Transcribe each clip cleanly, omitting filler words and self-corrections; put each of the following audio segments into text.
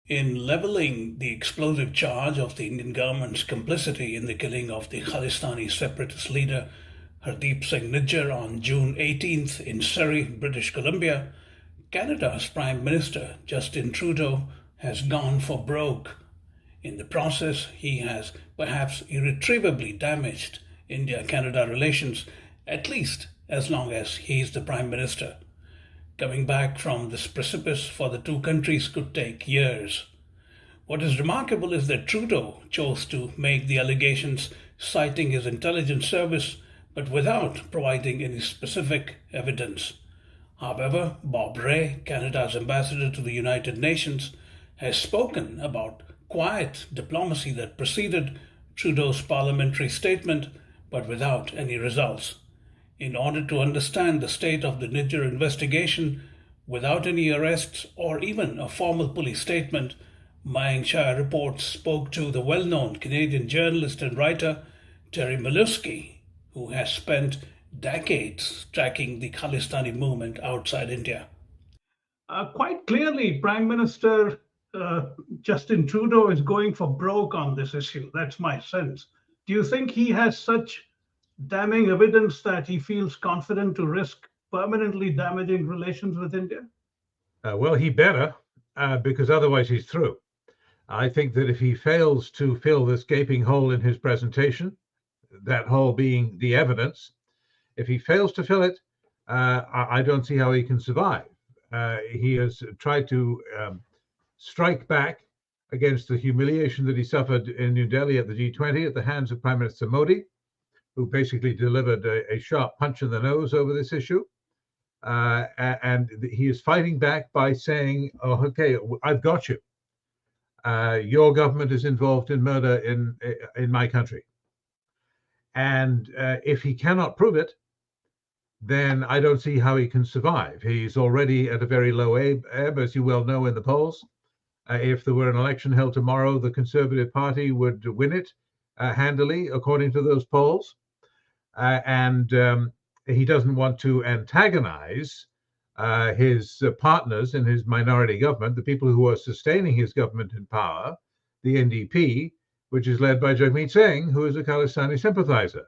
In leveling the explosive charge of the Indian government's complicity in the killing of the Khalistani separatist leader Hardeep Singh Nijjar on June 18th in Surrey, British Columbia, Canada's Prime Minister Justin Trudeau has gone for broke. In the process, he has perhaps irretrievably damaged India Canada relations, at least as long as he is the Prime Minister. Coming back from this precipice for the two countries could take years. What is remarkable is that Trudeau chose to make the allegations citing his intelligence service but without providing any specific evidence. However, Bob Rae, Canada's ambassador to the United Nations, has spoken about quiet diplomacy that preceded Trudeau's parliamentary statement but without any results. In order to understand the state of the Nijjar investigation, without any arrests or even a formal police statement, Mayank Chhaya reports spoke to the well-known Canadian journalist and writer Terry Milewski, who has spent decades tracking the Khalistani movement outside India. Quite clearly, Prime Minister Justin Trudeau is going for broke on this issue. That's my sense. Do you think he has such damning evidence that he feels confident to risk permanently damaging relations with India? Well, he better, because otherwise he's through. I think that if he fails to fill this gaping hole in his presentation, that hole being the evidence, if he fails to fill it, I don't see how he can survive. He has tried to strike back against the humiliation that he suffered in New Delhi at the G20 at the hands of Prime Minister Modi, who basically delivered a sharp punch in the nose over this issue. And he is fighting back by saying, oh, okay, I've got you. Your government is involved in murder in my country. And if he cannot prove it, then I don't see how he can survive. He's already at a very low ebb, as you well know, in the polls. If there were an election held tomorrow, the Conservative Party would win it handily, according to those polls. And he doesn't want to antagonize his partners in his minority government, the people who are sustaining his government in power, the NDP, which is led by Jagmeet Singh, who is a Khalistani sympathizer.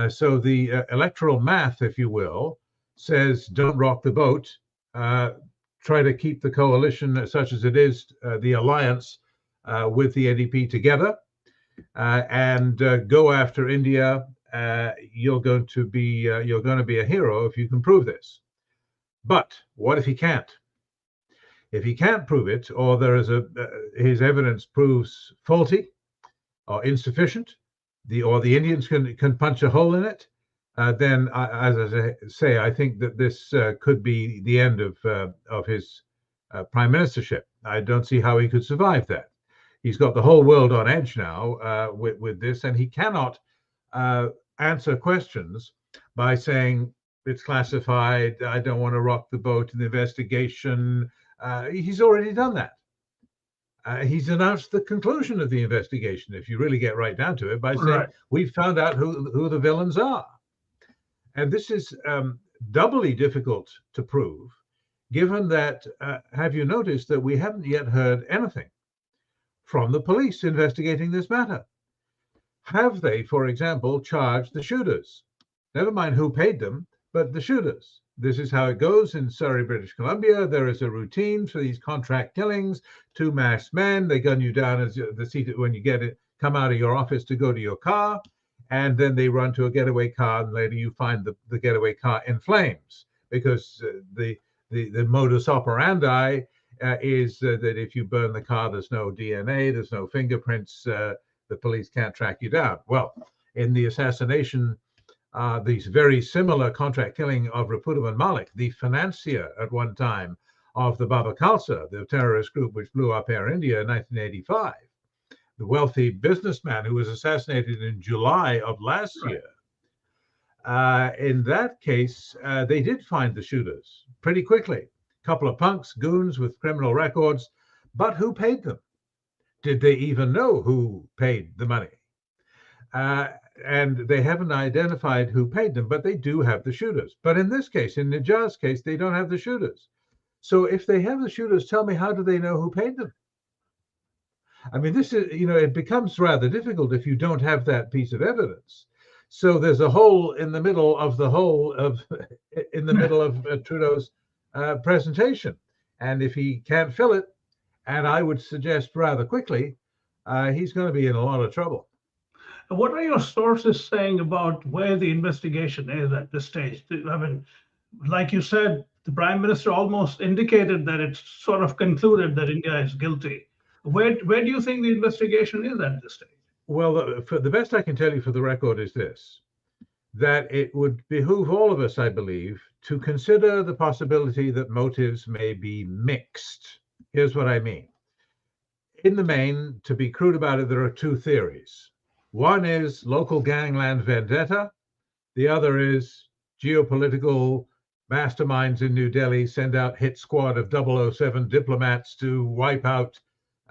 So the electoral math, if you will, says don't rock the boat, try to keep the coalition such as it is, the alliance with the NDP together, and go after India. You're going to be a hero if you can prove this. But what if he can't? If he can't prove it, or there is his evidence proves faulty or insufficient, or the Indians can punch a hole in it, then, as I say, I think that this could be the end of his prime ministership. I don't see how he could survive that. He's got the whole world on edge now with this, and he cannot answer questions by saying it's classified, I don't want to rock the boat in the investigation. He's already done that. He's announced the conclusion of the investigation, if you really get right down to it, by saying, we've found out who the villains are. And this is doubly difficult to prove, given that, have you noticed that we haven't yet heard anything from the police investigating this matter? Have they, for example, charged the shooters? Never mind who paid them, but the shooters. This is how it goes in Surrey, British Columbia. There is a routine for these contract killings. Two masked men, they gun you down as the seat when you come out of your office to go to your car, and then they run to a getaway car, and later you find the getaway car in flames, because the modus operandi is that if you burn the car, there's no DNA, there's no fingerprints, the police can't track you down. Well, in the assassination, these very similar contract killing of Rapudaman Malik, the financier at one time of the Baba Khalsa, the terrorist group which blew up Air India in 1985, the wealthy businessman who was assassinated in July of last year. In that case, they did find the shooters pretty quickly. A couple of punks, goons with criminal records, but who paid them? Did they even know who paid the money? And they haven't identified who paid them, but they do have the shooters. But in this case, in Nijjar's case, they don't have the shooters. So if they have the shooters, tell me, how do they know who paid them? I mean, this is, it becomes rather difficult if you don't have that piece of evidence. So there's a hole in the middle of the hole of, in the middle of Trudeau's presentation. And if he can't fill it, and I would suggest rather quickly, he's going to be in a lot of trouble. What are your sources saying about where the investigation is at this stage? I mean, like you said, the Prime Minister almost indicated that it's sort of concluded that India is guilty. Where do you think the investigation is at this stage? Well, the best I can tell you for the record is this, that it would behoove all of us, I believe, to consider the possibility that motives may be mixed. Here's what I mean. In the main, to be crude about it, there are two theories. One is local gangland vendetta. The other is geopolitical masterminds in New Delhi send out hit squad of 007 diplomats to wipe out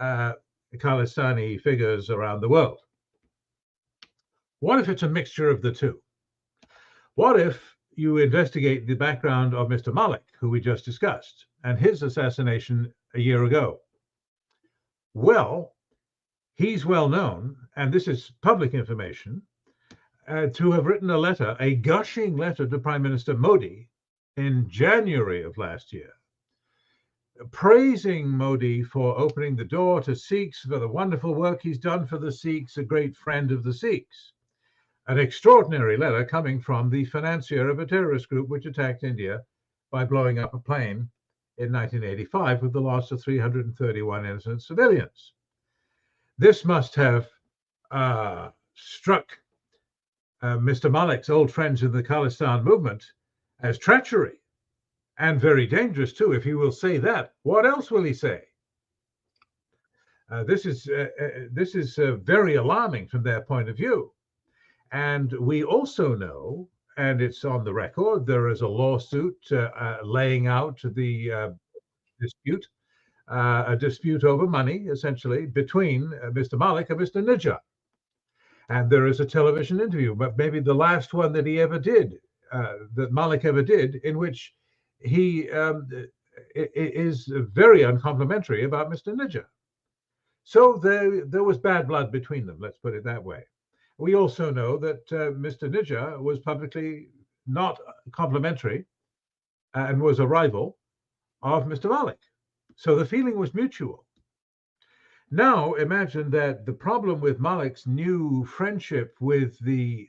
Khalistani figures around the world. What if it's a mixture of the two? What if you investigate the background of Mr. Malik, who we just discussed, and his assassination a year ago? Well, he's well known, and this is public information, to have written a letter, a gushing letter to Prime Minister Modi in January of last year, praising Modi for opening the door to Sikhs, for the wonderful work he's done for the Sikhs, a great friend of the Sikhs. An extraordinary letter coming from the financier of a terrorist group which attacked India by blowing up a plane in 1985 with the loss of 331 innocent civilians. This must have struck Mr. Malik's old friends in the Khalistan movement as treachery, and very dangerous too. If he will say that, what else will he say? This is very alarming from their point of view. And we also know, and it's on the record, there is a lawsuit laying out the dispute, a dispute over money, essentially, between Mr. Malik and Mr. Nijjar. And there is a television interview, but maybe the last one that he ever did, that Malik ever did, in which he is very uncomplimentary about Mr. Nijjar. So there was bad blood between them, let's put it that way. We also know that Mr. Nijjar was publicly not complimentary and was a rival of Mr. Malik. So the feeling was mutual. Now imagine that the problem with Malik's new friendship with the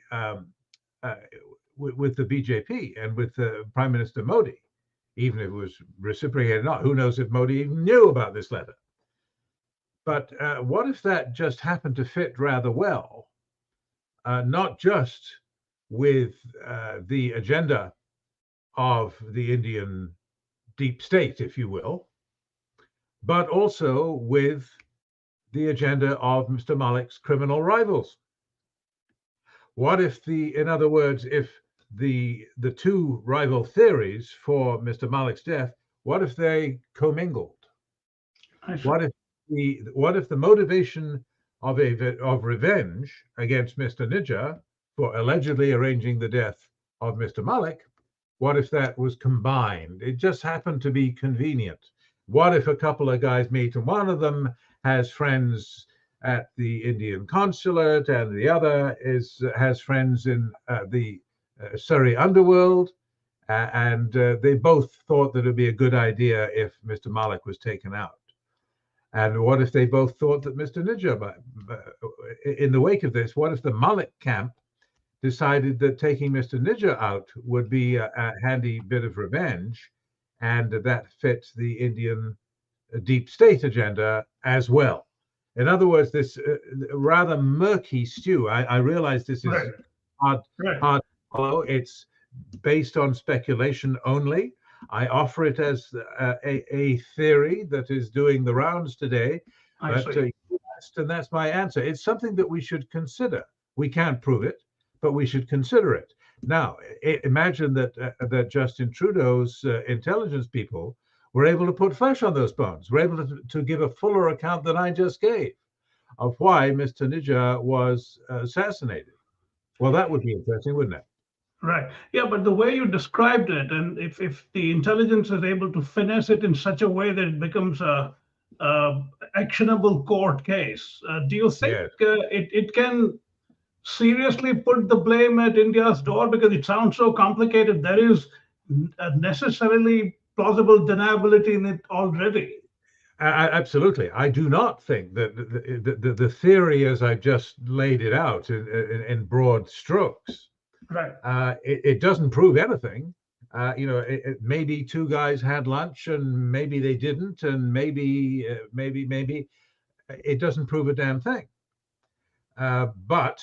BJP and with Prime Minister Modi, even if it was reciprocated or not, who knows if Modi even knew about this letter. But what if that just happened to fit rather well, not just with the agenda of the Indian deep state, if you will, but also with the agenda of Mr. Malik's criminal rivals? What if in other words, if the two rival theories for Mr. Malik's death, what if they commingled? What if the motivation of revenge against Mr. Nijjar for allegedly arranging the death of Mr. Malik, what if that was combined? It just happened to be convenient. What if a couple of guys meet and one of them has friends at the Indian consulate and the other has friends in the Surrey underworld, and they both thought that it would be a good idea if Mr. Malik was taken out? And what if they both thought that Mr. Nijjar, in the wake of this, what if the Malik camp decided that taking Mr. Nijjar out would be a handy bit of revenge, and that fits the Indian deep state agenda as well? In other words, this rather murky stew, I realize this is hard to follow. It's based on speculation only. I offer it as a theory that is doing the rounds today. But you asked, and that's my answer. It's something that we should consider. We can't prove it, but we should consider it. Now, imagine that Justin Trudeau's intelligence people were able to put flesh on those bones, were able to give a fuller account than I just gave of why Mr. Nijjar was assassinated. Well, that would be interesting, wouldn't it? Right. Yeah, but the way you described it, and if the intelligence is able to finesse it in such a way that it becomes a actionable court case. Do you think Yes. it can seriously put the blame at India's door? Because it sounds so complicated. There is necessarily plausible deniability in it already. Absolutely. I do not think that the theory, as I just laid it out in broad strokes, Right. it doesn't prove anything. Maybe two guys had lunch and maybe they didn't, and maybe it doesn't prove a damn thing. But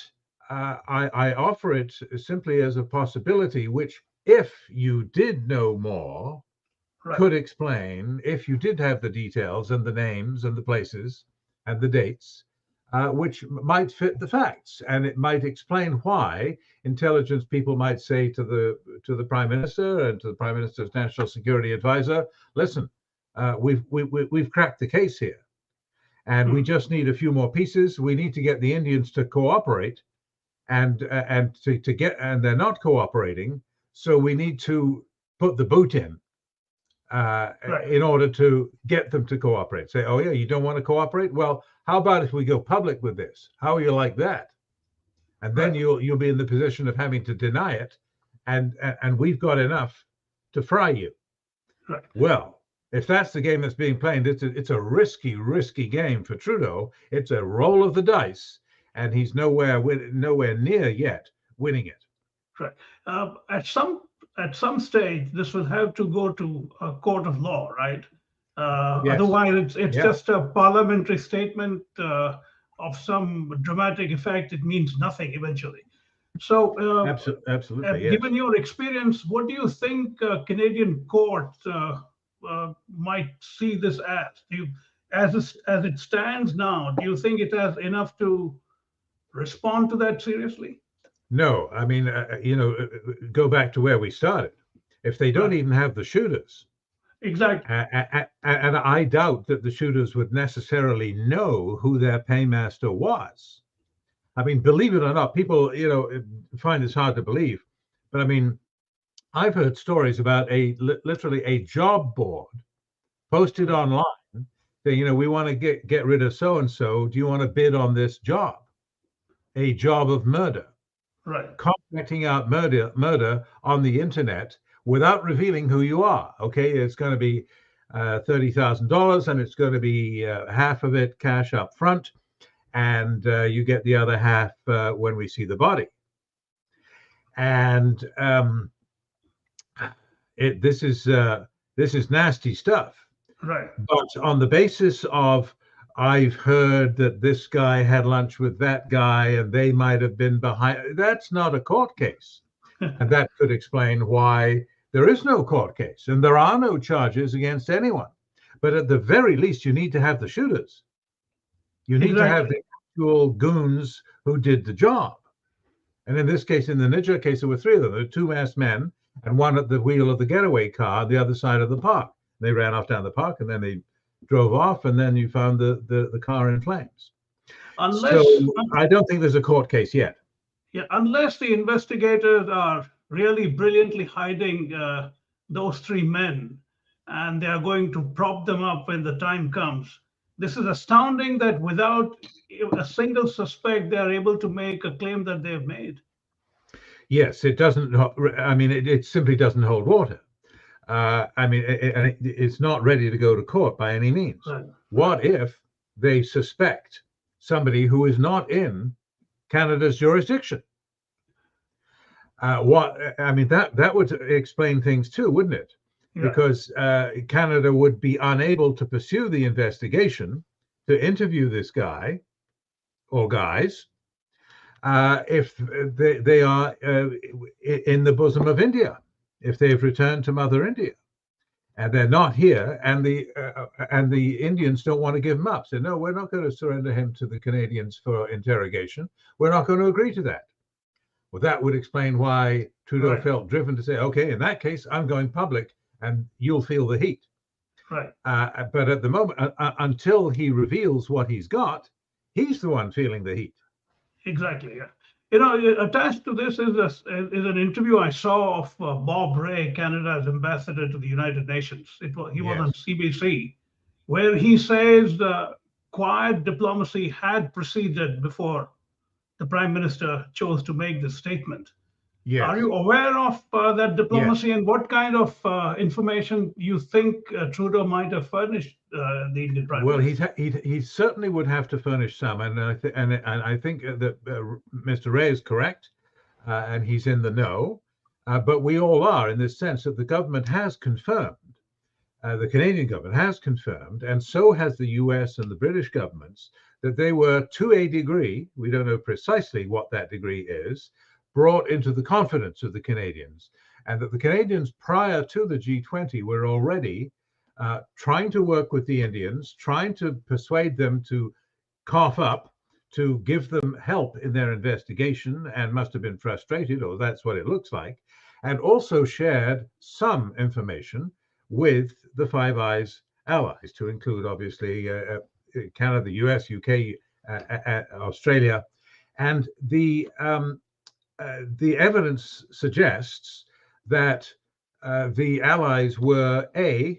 I offer it simply as a possibility, which, if you did know more, Right. could explain, if you did have the details and the names and the places and the dates, which might fit the facts, and it might explain why intelligence people might say to the Prime Minister and to the Prime Minister's National Security Advisor, "Listen, we've cracked the case here, and we just need a few more pieces. We need to get the Indians to cooperate, and they're not cooperating, so we need to put the boot in." In order to get them to cooperate. Say, "Oh yeah, you don't want to cooperate? Well, how about if we go public with this? How are you like that?" And then you'll be in the position of having to deny it, and we've got enough to fry you. Right. Well, if that's the game that's being played, it's a risky game for Trudeau. It's a roll of the dice, and he's nowhere near yet winning it. Right. At some stage, this will have to go to a court of law, right? Yes. Otherwise, it's just a parliamentary statement of some dramatic effect. It means nothing eventually. So, absolutely. Yes. Given your experience, what do you think Canadian court might see this as? As it stands now, do you think it has enough to respond to that seriously? No, I mean, go back to where we started. If they don't even have the shooters, exactly, and I doubt that the shooters would necessarily know who their paymaster was. I mean, believe it or not, people, find this hard to believe, but I mean, I've heard stories about literally a job board posted online saying, "We want to get rid of so and so. Do you want to bid on this job? A job of murder." Right. Contracting out murder on the internet without revealing who you are. Okay, it's going to be $30,000, and it's going to be half of it cash up front, and you get the other half when we see the body. And this is nasty stuff. Right. But on the basis of, "I've heard that this guy had lunch with that guy and they might have been behind," that's not a court case. And that could explain why there is no court case and there are no charges against anyone. But at the very least, you need to have the shooters. You need to have the actual goons who did the job. And in this case, in the Nijjar case, there were three of them. There were two masked men and one at the wheel of the getaway car, the other side of the park. They ran off down the park and then they drove off, and then you found the car in flames. So I don't think there's a court case yet. Yeah, unless the investigators are really brilliantly hiding those three men, and they are going to prop them up when the time comes. This is astounding that without a single suspect, they are able to make a claim that they have made. Yes, it doesn't. I mean, it simply doesn't hold water. I mean, it's not ready to go to court by any means. Right. What if they suspect somebody who is not in Canada's jurisdiction? That would explain things too, wouldn't it? Yeah. Because Canada would be unable to pursue the investigation to interview this guy or guys if they are in the bosom of India. If they've returned to Mother India, and they're not here, and the Indians don't want to give him up, say, "No, we're not going to surrender him to the Canadians for interrogation. We're not going to agree to that." Well, that would explain why Trudeau felt driven to say, "Okay, in that case, I'm going public, and you'll feel the heat." Right. But at the moment, until he reveals what he's got, he's the one feeling the heat. Exactly. Yeah. Attached to this is an interview I saw of Bob Rae, Canada's ambassador to the United Nations. He was on CBC, where he says quiet diplomacy had proceeded before the Prime Minister chose to make this statement. Yes. Are you aware of that diplomacy, Yes. and what kind of information you think Trudeau might have furnished the Indian Prime Well, Minister? he certainly would have to furnish some, and I think that Mr. Ray is correct, and he's in the know. But we all are, in this sense that the government has confirmed, the Canadian government has confirmed, and so has the US and the British governments, that they were, to a degree, we don't know precisely what that degree is, brought into the confidence of the Canadians, and that the Canadians prior to the G20 were already trying to work with the Indians, trying to persuade them to cough up, to give them help in their investigation, and must have been frustrated, or that's what it looks like, and also shared some information with the Five Eyes allies, to include obviously Canada, the US, UK, Australia, and the evidence suggests that the allies were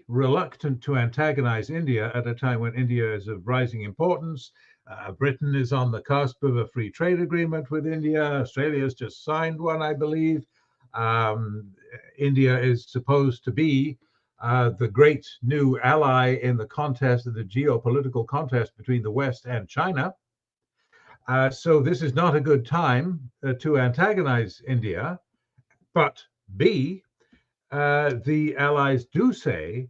reluctant to antagonize India at a time when India is of rising importance. Britain is on the cusp of a free trade agreement with India. Australia has just signed one, I believe. India is supposed to be the great new ally in the contest, of the geopolitical contest between the West and China. So this is not a good time to antagonize India. But B, the allies do say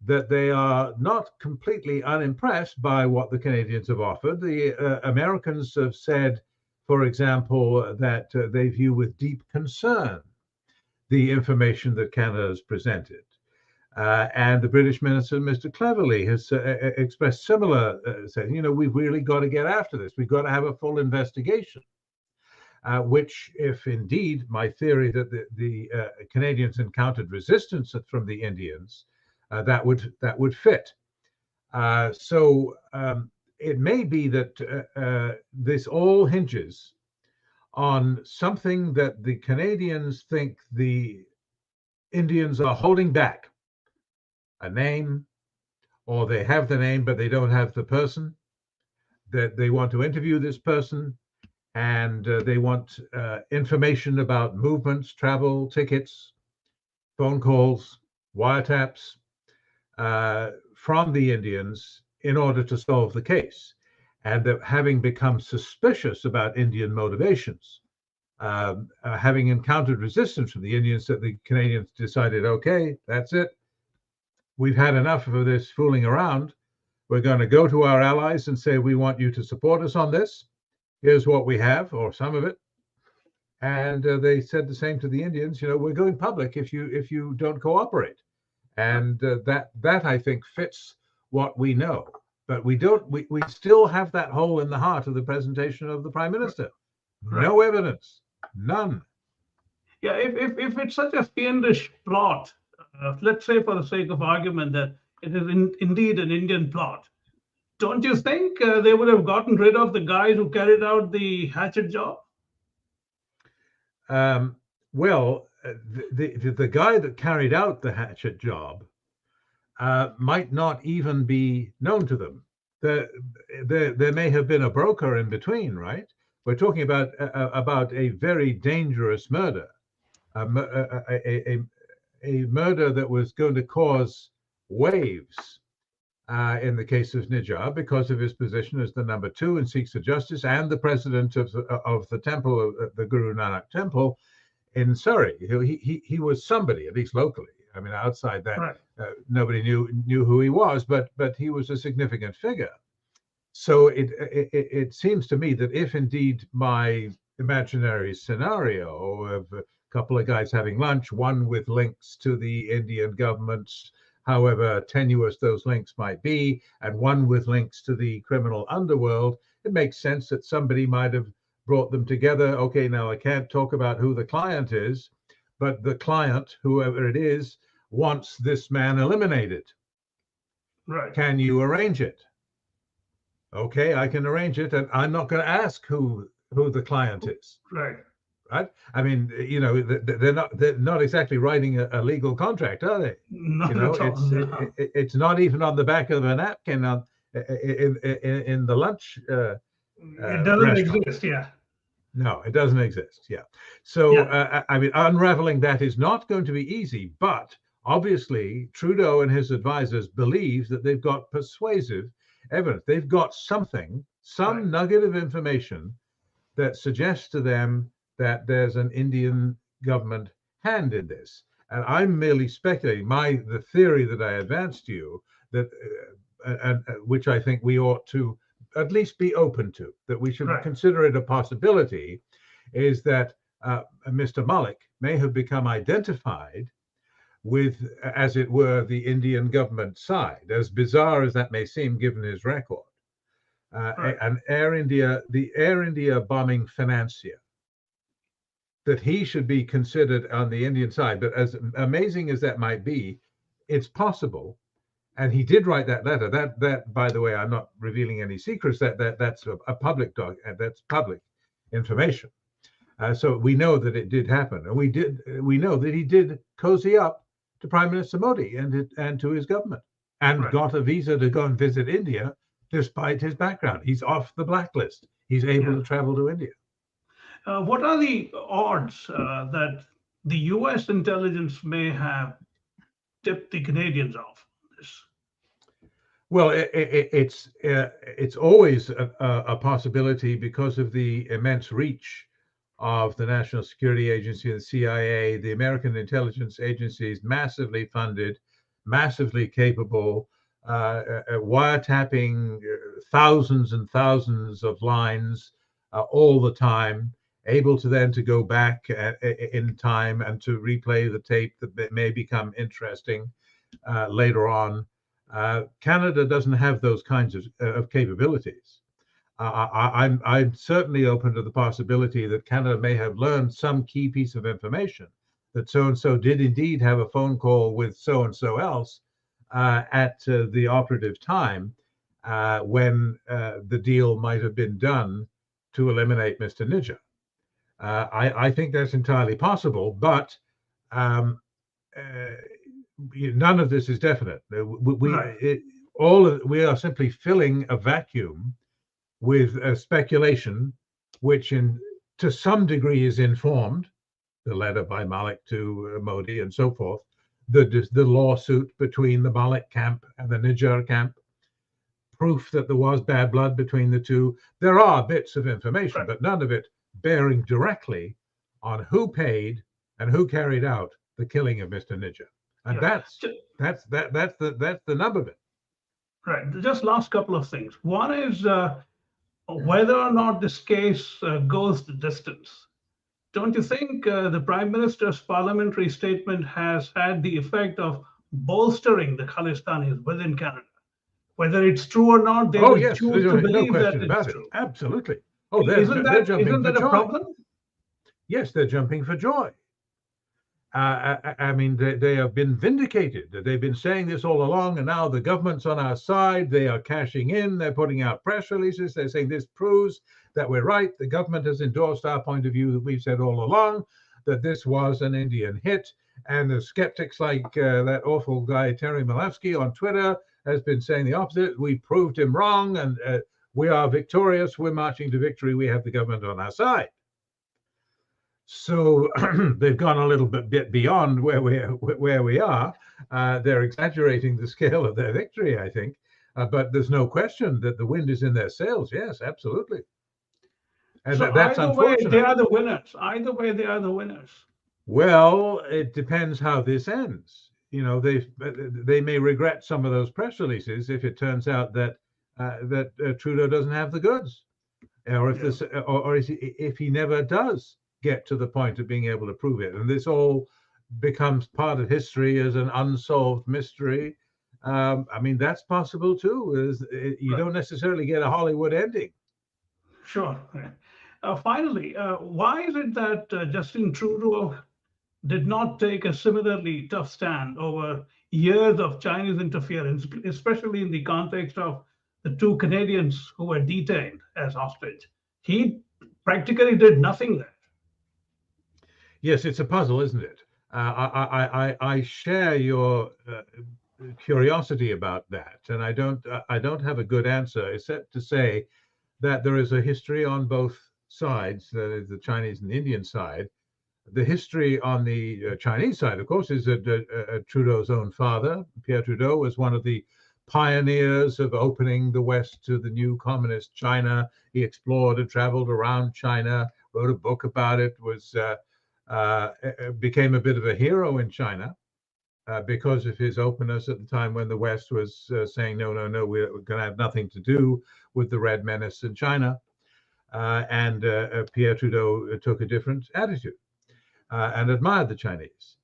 that they are not completely unimpressed by what the Canadians have offered. The Americans have said, for example, that they view with deep concern the information that Canada has presented. And the British Minister, Mr. Cleverly, has expressed similar, saying, you know, we've really got to get after this. We've got to have a full investigation. Which, if indeed my theory that the Canadians encountered resistance from the Indians, that would fit. So it may be that this all hinges on something that the Canadians think the Indians are holding back, a name, or they have the name but they don't have the person, that they want to interview this person, and they want information about movements, travel, tickets, phone calls, wiretaps from the Indians in order to solve the case. And that having become suspicious about Indian motivations, having encountered resistance from the Indians, that the Canadians decided, okay, that's it. We've had enough of this fooling around. We're going to go to our allies and say, we want you to support us on this. Here's what we have, or some of it. And they said the same to the Indians. You know, we're going public if you don't cooperate. And that I think fits what we know. But we don't. We still have that hole in the heart of the presentation of the Prime Minister. Right. No evidence, none. Yeah, if it's such a fiendish plot, let's say for the sake of argument that it is indeed an Indian plot, don't you think they would have gotten rid of the guys who carried out the hatchet job? Well, the guy that carried out the hatchet job might not even be known to them. There may have been a broker in between, right? We're talking about a very dangerous murder, a murder that was going to cause waves in the case of Nijjar because of his position as the number 2 in Sikhs for Justice and the president of the temple, the Guru Nanak Temple in Surrey. He was somebody, at least locally. I mean, outside that, Right. Nobody knew who he was, but he was a significant figure. So it seems to me that if indeed my imaginary scenario of a couple of guys having lunch, one with links to the Indian government, however tenuous those links might be, and one with links to the criminal underworld, it makes sense that somebody might have brought them together. Okay, now I can't talk about who the client is, but the client, whoever it is, wants this man eliminated. Right. Can you arrange it? Okay, I can arrange it, and I'm not going to ask who the client is. Right. right? I mean, they're not exactly writing a legal contract, are they? Not at all. No. It's not even on the back of a napkin in the lunch It doesn't restaurant. exist. Yeah. No, it doesn't exist. Yeah. So, I mean, unraveling that is not going to be easy, but obviously Trudeau and his advisors believe that they've got persuasive evidence. They've got something, some nugget of information that suggests to them that there's an Indian government hand in this. And I'm merely speculating. The theory that I advanced to you, that which I think we ought to at least be open to, that we should consider it a possibility, is that Mr. Malik may have become identified with, as it were, the Indian government side, as bizarre as that may seem given his record. And the Air India bombing financier, that he should be considered on the Indian side. But as amazing as that might be, it's possible. And he did write that letter. That, by the way, I'm not revealing any secrets. That's a public that's public information. So we know that it did happen, and we know that he did cozy up to Prime Minister Modi and to his government, and got a visa to go and visit India, despite his background. He's off the blacklist. He's able to travel to India. What are the odds that the U.S. intelligence may have tipped the Canadians off this? Well, it's always a possibility because of the immense reach of the National Security Agency, the CIA, the American intelligence agencies, massively funded, massively capable, wiretapping thousands and thousands of lines all the time, able to then to go back in time and to replay the tape that may become interesting later on. Canada doesn't have those kinds of capabilities. I'm certainly open to the possibility that Canada may have learned some key piece of information, that so-and-so did indeed have a phone call with so-and-so else at the operative time when the deal might have been done to eliminate Mr. Nijjar. I think that's entirely possible, but none of this is definite. We are simply filling a vacuum with speculation, which to some degree is informed, the letter by Malik to Modi and so forth, the lawsuit between the Malik camp and the Nijjar camp, proof that there was bad blood between the two. There are bits of information, but none of it bearing directly on who paid and who carried out the killing of Mr. Nijjar. And that's the nub of it. Right. Just last couple of things. One is whether or not this case goes the distance. Don't you think the Prime Minister's parliamentary statement has had the effect of bolstering the Khalistanis within Canada? Whether it's true or not, they will choose to believe that it's true. Absolutely. Isn't that a problem? Yes, they're jumping for joy. I mean, they have been vindicated. They've been saying this all along, and now the government's on our side. They are cashing in. They're putting out press releases. They're saying this proves that we're right. The government has endorsed our point of view that we've said all along, that this was an Indian hit. And the skeptics like that awful guy, Terry Milewski on Twitter, has been saying the opposite. We proved him wrong, and we are victorious. We're marching to victory. We have the government on our side. So they've gone a little bit beyond where we are. They're exaggerating the scale of their victory, I think. But there's no question that the wind is in their sails. Yes, absolutely. And so that's either unfortunate. way, they are the winners. Either way, they are the winners. Well, it depends how this ends. You know, they may regret some of those press releases if it turns out that Trudeau doesn't have the goods, or if he never does get to the point of being able to prove it, and this all becomes part of history as an unsolved mystery. I mean, that's possible too. You don't necessarily get a Hollywood ending. Sure. Finally, why is it that Justin Trudeau did not take a similarly tough stand over years of Chinese interference, especially in the context of the two Canadians who were detained as hostage? He practically did nothing there. Yes, it's a puzzle, isn't it? I share your curiosity about that, and I don't have a good answer, except to say that there is a history on both sides, the Chinese and the Indian side. The history on the Chinese side, of course, is that Trudeau's own father, Pierre Trudeau, was one of the pioneers of opening the West to the new communist China. He explored and traveled around China, wrote a book about it, became a bit of a hero in China because of his openness at the time when the West was saying, no, no, no, we're going to have nothing to do with the Red Menace in China. And Pierre Trudeau took a different attitude and admired the Chinese.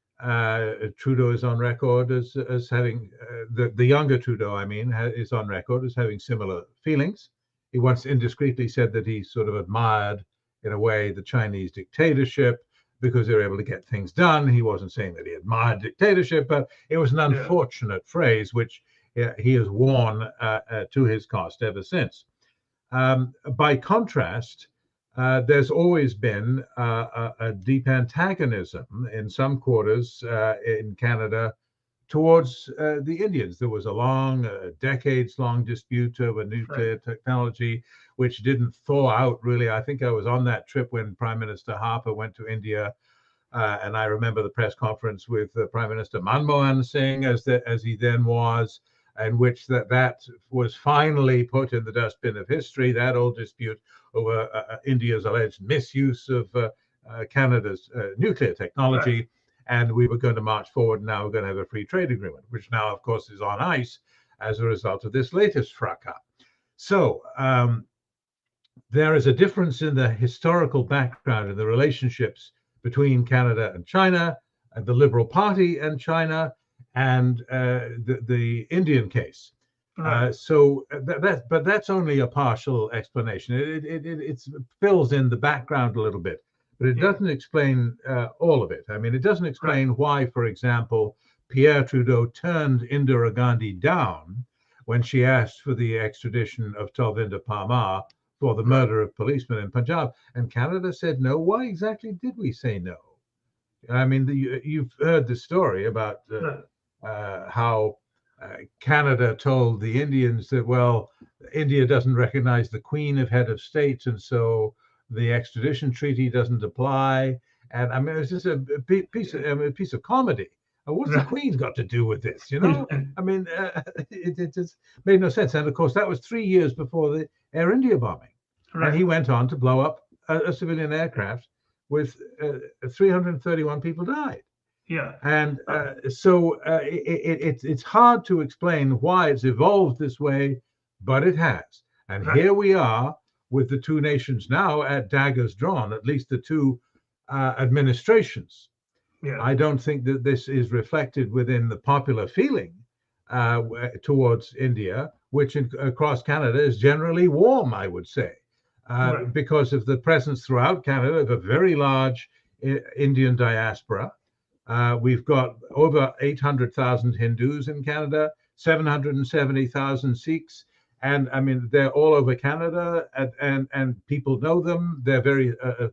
Trudeau is on record as having, the younger Trudeau, I mean, is on record as having similar feelings. He once indiscreetly said that he sort of admired, in a way, the Chinese dictatorship because they were able to get things done. He wasn't saying that he admired dictatorship, but it was an unfortunate phrase, which he has worn to his cost ever since. By contrast, there's always been a deep antagonism in some quarters in Canada towards the Indians. There was a long, decades-long dispute over nuclear technology, which didn't thaw out really. I think I was on that trip when Prime Minister Harper went to India, and I remember the press conference with Prime Minister Manmohan Singh, as he then was, in which that was finally put in the dustbin of history, that old dispute over India's alleged misuse of Canada's nuclear technology. Right. And we were going to march forward, and now we're going to have a free trade agreement, which now, of course, is on ice as a result of this latest fracas. So there is a difference in the historical background and the relationships between Canada and China, and the Liberal Party and China, and the Indian case. Right. But that's only a partial explanation. It fills in the background a little bit, but it doesn't explain all of it. I mean, it doesn't explain why, for example, Pierre Trudeau turned Indira Gandhi down when she asked for the extradition of Talvinder Parmar for the murder of policemen in Punjab, and Canada said no. Why exactly did we say no? I mean, you've heard the story about how Canada told the Indians that, well, India doesn't recognize the Queen of Head of State, and so the extradition treaty doesn't apply. And I mean, it's just a piece of comedy. What's the Queen's got to do with this? You know, I mean, it just made no sense. And of course, that was 3 years before the Air India bombing, and he went on to blow up a civilian aircraft with 331 people died. Yeah, and so it's hard to explain why it's evolved this way, but it has. And here we are with the two nations now at daggers drawn, at least the two administrations. Yeah. I don't think that this is reflected within the popular feeling towards India, which across Canada is generally warm, I would say, because of the presence throughout Canada of a very large Indian diaspora. We've got over 800,000 Hindus in Canada, 770,000 Sikhs, and I mean they're all over Canada, and people know them. They're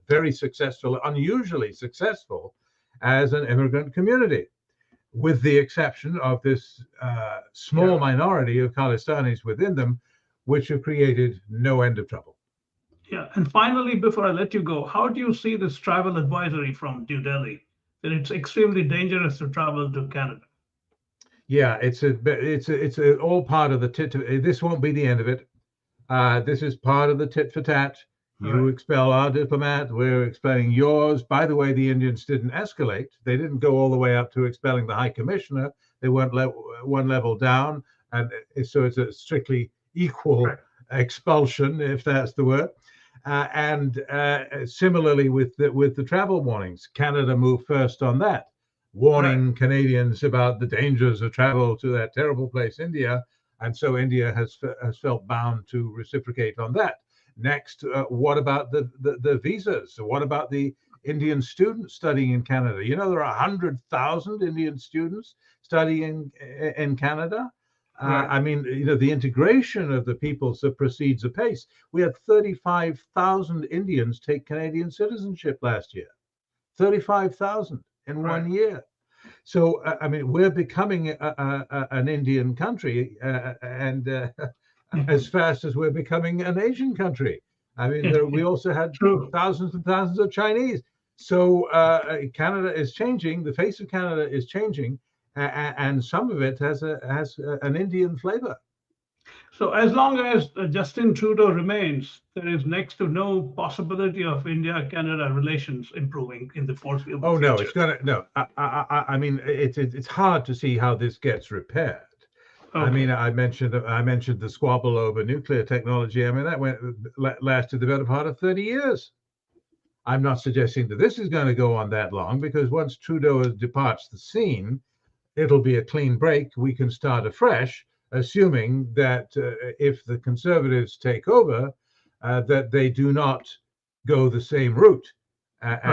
very successful, unusually successful as an immigrant community, with the exception of this small minority of Khalistanis within them, which have created no end of trouble. Yeah, and finally, before I let you go, how do you see this travel advisory from New Delhi? That it's extremely dangerous to travel to Canada. Yeah, it's all part of the tit. This won't be the end of it. This is part of the tit for tat. You expel our diplomat, we're expelling yours. By the way, the Indians didn't escalate. They didn't go all the way up to expelling the High Commissioner. They went one level down, and so it's a strictly equal expulsion, if that's the word. And similarly with the travel warnings, Canada moved first on that, warning Canadians about the dangers of travel to that terrible place, India. And so India has felt bound to reciprocate on that. Next, what about the visas? What about the Indian students studying in Canada? You know, there are 100,000 Indian students studying in Canada. I mean, you know, the integration of the peoples proceeds apace. We had 35,000 Indians take Canadian citizenship last year. 35,000 in one year. So, I mean, we're becoming an Indian country, and as fast as we're becoming an Asian country. I mean, we also had thousands and thousands of Chinese. So Canada is changing. The face of Canada is changing, and some of it has an Indian flavor. So as long as Justin Trudeau remains, there is next to no possibility of India-Canada relations improving in the foreseeable future. Oh no, it's gonna no. I mean, it's hard to see how this gets repaired. Okay. I mean, I mentioned the squabble over nuclear technology. I mean, that lasted the better part of 30 years. I'm not suggesting that this is going to go on that long, because once Trudeau departs the scene, it'll be a clean break. We can start afresh, assuming that if the Conservatives take over, that they do not go the same route as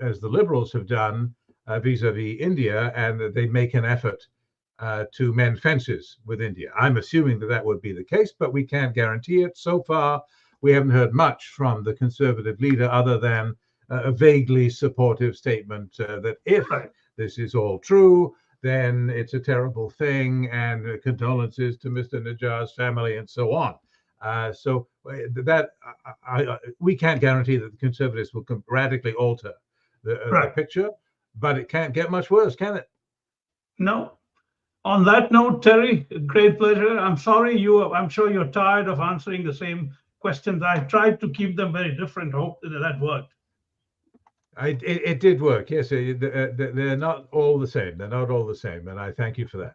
the Liberals have done vis-a-vis India, and that they make an effort to mend fences with India. I'm assuming that would be the case, but we can't guarantee it. So far, we haven't heard much from the Conservative leader other than a vaguely supportive statement that if this is all true, then it's a terrible thing, and condolences to Mr. Nijjar's family and so on. So that we can't guarantee that the Conservatives will radically alter the picture, but it can't get much worse, can it? No. On that note, Terry, great pleasure. I'm sorry I'm sure you're tired of answering the same questions. I tried to keep them very different. Hope that worked. It did work. Yes, they're not all the same. They're not all the same, and I thank you for that.